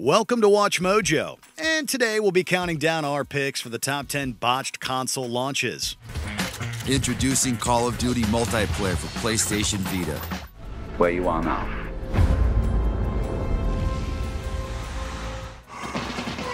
Welcome to Watch Mojo, and today we'll be counting down our picks for the top 10 botched console launches. Introducing Call of Duty multiplayer for PlayStation Vita. Where you are now.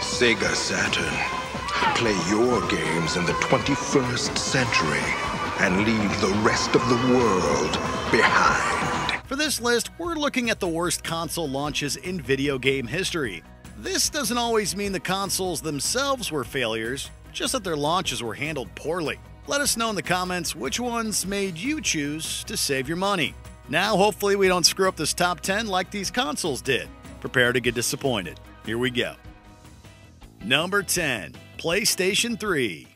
Sega Saturn. Play your games in the 21st century and leave the rest of the world behind. For this list, we're looking at the worst console launches in video game history. This doesn't always mean the consoles themselves were failures, just that their launches were handled poorly. Let us know in the comments which ones made you choose to save your money. Now, hopefully we don't screw up this top 10 like these consoles did. Prepare to get disappointed. Here we go. Number 10. PlayStation 3.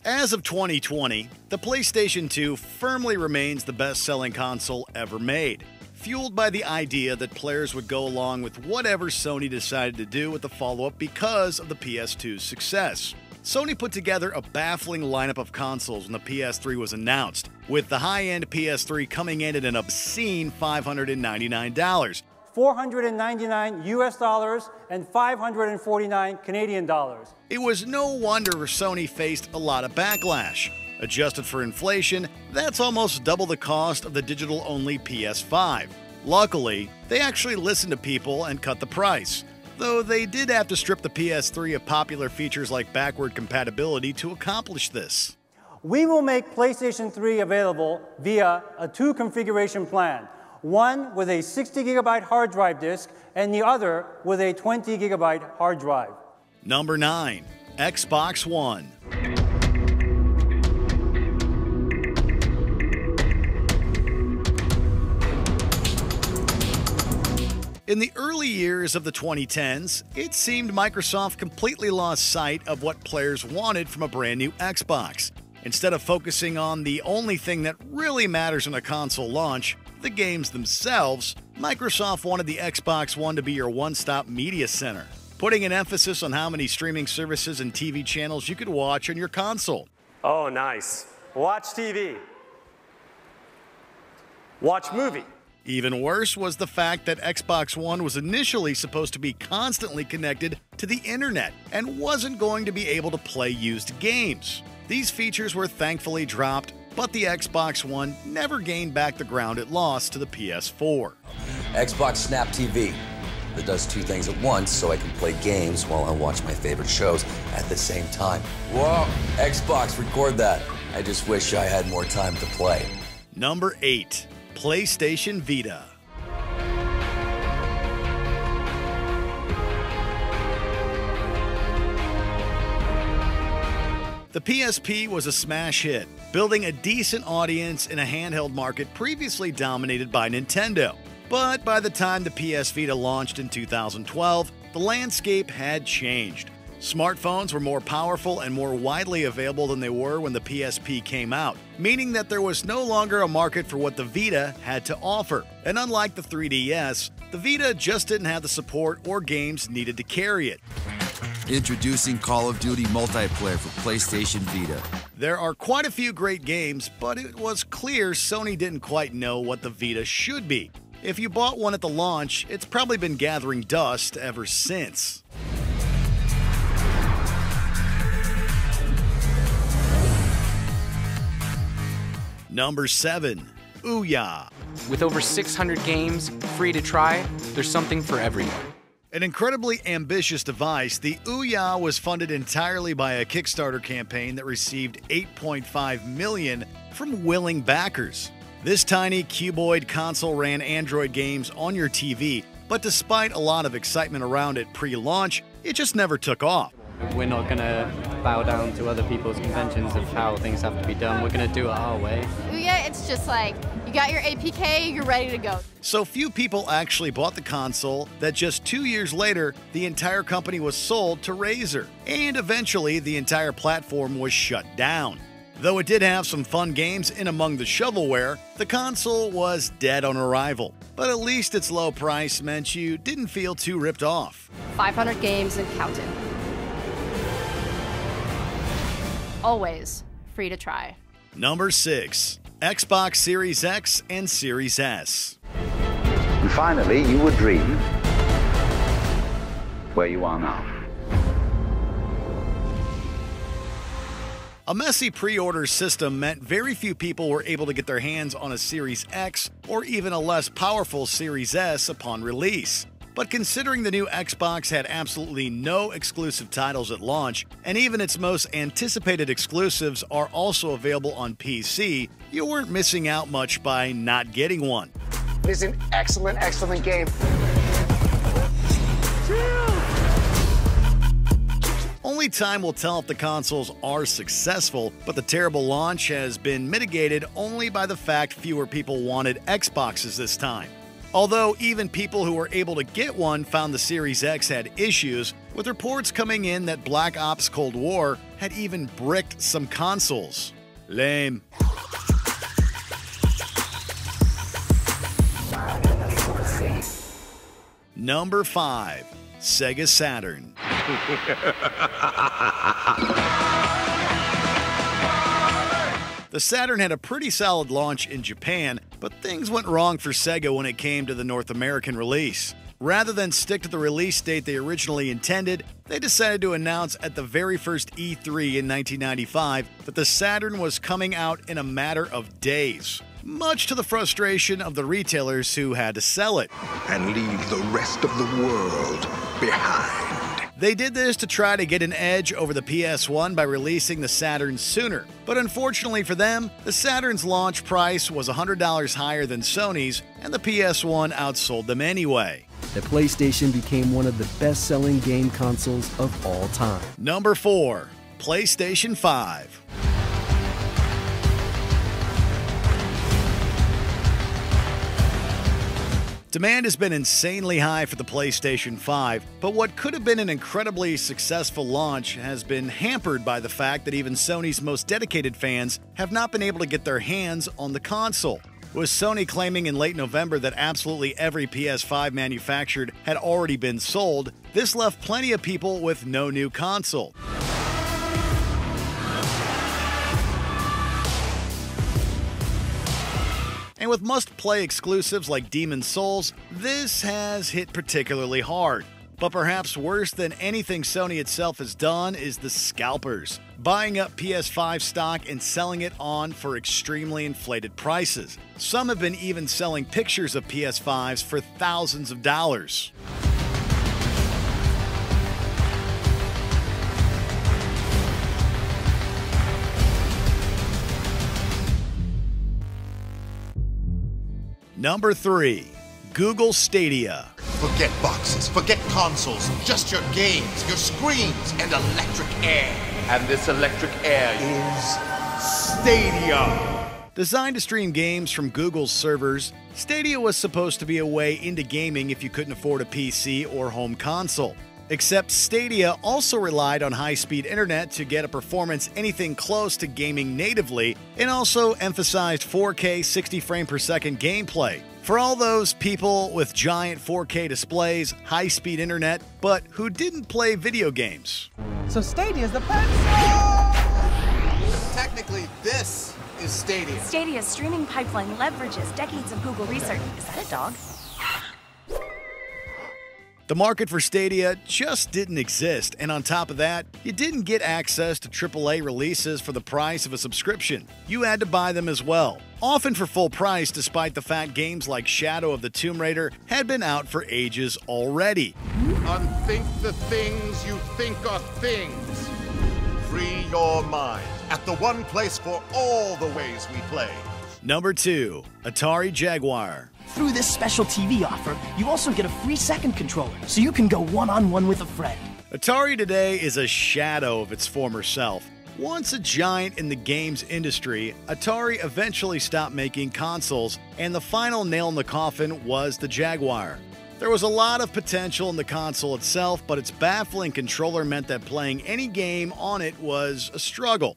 As of 2020, the PlayStation 2 firmly remains the best-selling console ever made, fueled by the idea that players would go along with whatever Sony decided to do with the follow-up because of the PS2's success. Sony put together a baffling lineup of consoles when the PS3 was announced, with the high-end PS3 coming in at an obscene $599. $499 US dollars and 549 Canadian dollars. It was no wonder Sony faced a lot of backlash. Adjusted for inflation, that's almost double the cost of the digital-only PS5. Luckily, they actually listened to people and cut the price, though they did have to strip the PS3 of popular features like backward compatibility to accomplish this. We will make PlayStation 3 available via a two-configuration plan. One with a 60GB hard drive disk and the other with a 20GB hard drive. Number 9. Xbox One. In the early years of the 2010s, it seemed Microsoft completely lost sight of what players wanted from a brand new Xbox. Instead of focusing on the only thing that really matters in a console launch, the games themselves, Microsoft wanted the Xbox One to be your one-stop media center, putting an emphasis on how many streaming services and TV channels you could watch on your console. Oh, nice. Watch TV. Watch movie. Even worse was the fact that Xbox One was initially supposed to be constantly connected to the internet and wasn't going to be able to play used games. These features were thankfully dropped, but the Xbox One never gained back the ground it lost to the PS4. Xbox Snap TV. That does two things at once, so I can play games while I watch my favorite shows at the same time. Whoa, Xbox, record that. I just wish I had more time to play. Number 8. PlayStation Vita. The PSP was a smash hit, building a decent audience in a handheld market previously dominated by Nintendo. But by the time the PS Vita launched in 2012, the landscape had changed. Smartphones were more powerful and more widely available than they were when the PSP came out, meaning that there was no longer a market for what the Vita had to offer. And unlike the 3DS, the Vita just didn't have the support or games needed to carry it. Introducing Call of Duty multiplayer for PlayStation Vita. There are quite a few great games, but it was clear Sony didn't quite know what the Vita should be. If you bought one at the launch, it's probably been gathering dust ever since. Number 7. Ouya. With over 600 games, free to try, there's something for everyone. An incredibly ambitious device, the Ouya was funded entirely by a Kickstarter campaign that received $8.5 million from willing backers. This tiny cuboid console ran Android games on your TV, but despite a lot of excitement around it pre-launch, it just never took off. We're not going to bow down to other people's conventions of how things have to be done. We're going to do it our way. Ouya, it's just like, you got your APK, you're ready to go. So few people actually bought the console that just 2 years later, the entire company was sold to Razer, and eventually the entire platform was shut down. Though it did have some fun games in among the shovelware, the console was dead on arrival. But at least its low price meant you didn't feel too ripped off. 500 games and counting. Always free to try. Number 6. Xbox Series X and Series S. And finally, you would dream where you are now. A messy pre-order system meant very few people were able to get their hands on a Series X or even a less powerful Series S upon release. But considering the new Xbox had absolutely no exclusive titles at launch, and even its most anticipated exclusives are also available on PC, you weren't missing out much by not getting one. It is an excellent, excellent game. Only time will tell if the consoles are successful, but the terrible launch has been mitigated only by the fact fewer people wanted Xboxes this time. Although even people who were able to get one found the Series X had issues, with reports coming in that Black Ops Cold War had even bricked some consoles. Lame. Number 5. Sega Saturn. The Saturn had a pretty solid launch in Japan, but things went wrong for Sega when it came to the North American release. Rather than stick to the release date they originally intended, they decided to announce at the very first E3 in 1995 that the Saturn was coming out in a matter of days, much to the frustration of the retailers who had to sell it. And leave the rest of the world behind. They did this to try to get an edge over the PS1 by releasing the Saturn sooner. But unfortunately for them, the Saturn's launch price was $100 higher than Sony's, and the PS1 outsold them anyway. The PlayStation became one of the best-selling game consoles of all time. Number 4. PlayStation 5. Demand has been insanely high for the PlayStation 5, but what could have been an incredibly successful launch has been hampered by the fact that even Sony's most dedicated fans have not been able to get their hands on the console. With Sony claiming in late November that absolutely every PS5 manufactured had already been sold, this left plenty of people with no new console. And with must-play exclusives like Demon's Souls, this has hit particularly hard. But perhaps worse than anything Sony itself has done is the scalpers, buying up PS5 stock and selling it on for extremely inflated prices. Some have been even selling pictures of PS5s for thousands of dollars. Number 3. Google Stadia. Forget boxes, forget consoles, just your games, your screens, and electric air. And this electric air is Stadia. Designed to stream games from Google's servers, Stadia was supposed to be a way into gaming if you couldn't afford a PC or home console. Except Stadia also relied on high-speed internet to get a performance anything close to gaming natively, and also emphasized 4K 60 frame per second gameplay. For all those people with giant 4K displays, high-speed internet, but who didn't play video games. So Stadia's the pencil! Technically, this is Stadia. Stadia's streaming pipeline leverages decades of Google research. Is that a dog? The market for Stadia just didn't exist, and on top of that, you didn't get access to AAA releases for the price of a subscription. You had to buy them as well, often for full price despite the fact games like Shadow of the Tomb Raider had been out for ages already. Unthink the things you think are things. Free your mind at the one place for all the ways we play. Number 2. Atari Jaguar. Through this special TV offer, you also get a free second controller, so you can go one-on-one with a friend. Atari today is a shadow of its former self. Once a giant in the games industry, Atari eventually stopped making consoles, and the final nail in the coffin was the Jaguar. There was a lot of potential in the console itself, but its baffling controller meant that playing any game on it was a struggle.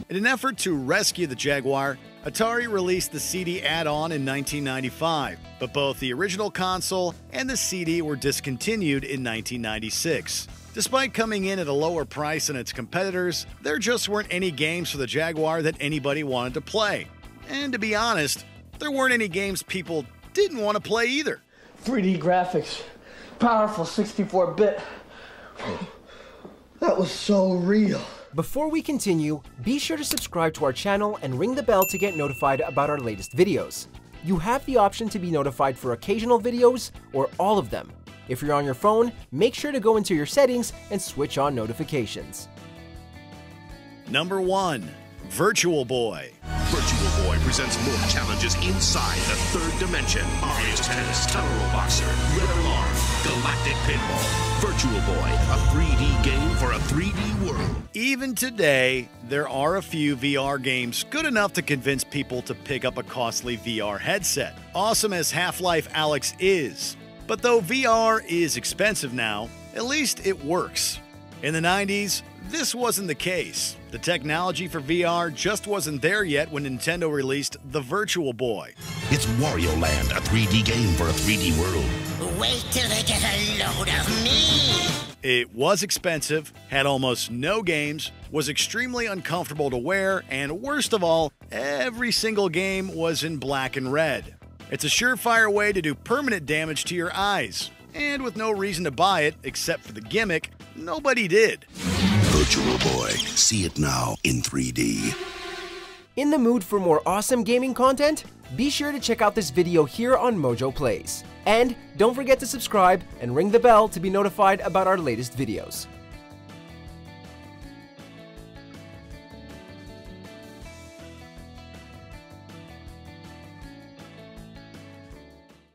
In an effort to rescue the Jaguar, Atari released the CD add-on in 1995, but both the original console and the CD were discontinued in 1996. Despite coming in at a lower price than its competitors, there just weren't any games for the Jaguar that anybody wanted to play. And to be honest, there weren't any games people didn't want to play either. 3D graphics, powerful 64-bit. That was so real. Before we continue, be sure to subscribe to our channel and ring the bell to get notified about our latest videos. You have the option to be notified for occasional videos or all of them. If you're on your phone, make sure to go into your settings and switch on notifications. Number 1. Virtual Boy. Virtual Boy presents more challenges inside the third dimension. Mario Tennis, Tunnel Boxer, Red Alarm, Galactic Pinball. Virtual Boy, a 3D game for a 3D world. Even today, there are a few VR games good enough to convince people to pick up a costly VR headset. Awesome as Half-Life Alyx is. But though VR is expensive now, at least it works. In the 90s, this wasn't the case. The technology for VR just wasn't there yet when Nintendo released the Virtual Boy. It's Wario Land, a 3D game for a 3D world. Wait till they get a load of me! It was expensive, had almost no games, was extremely uncomfortable to wear, and worst of all, every single game was in black and red. It's a surefire way to do permanent damage to your eyes. And with no reason to buy it, except for the gimmick, nobody did. Virtual Boy. See it now in 3D. In the mood for more awesome gaming content? Be sure to check out this video here on Mojo Plays. And don't forget to subscribe and ring the bell to be notified about our latest videos.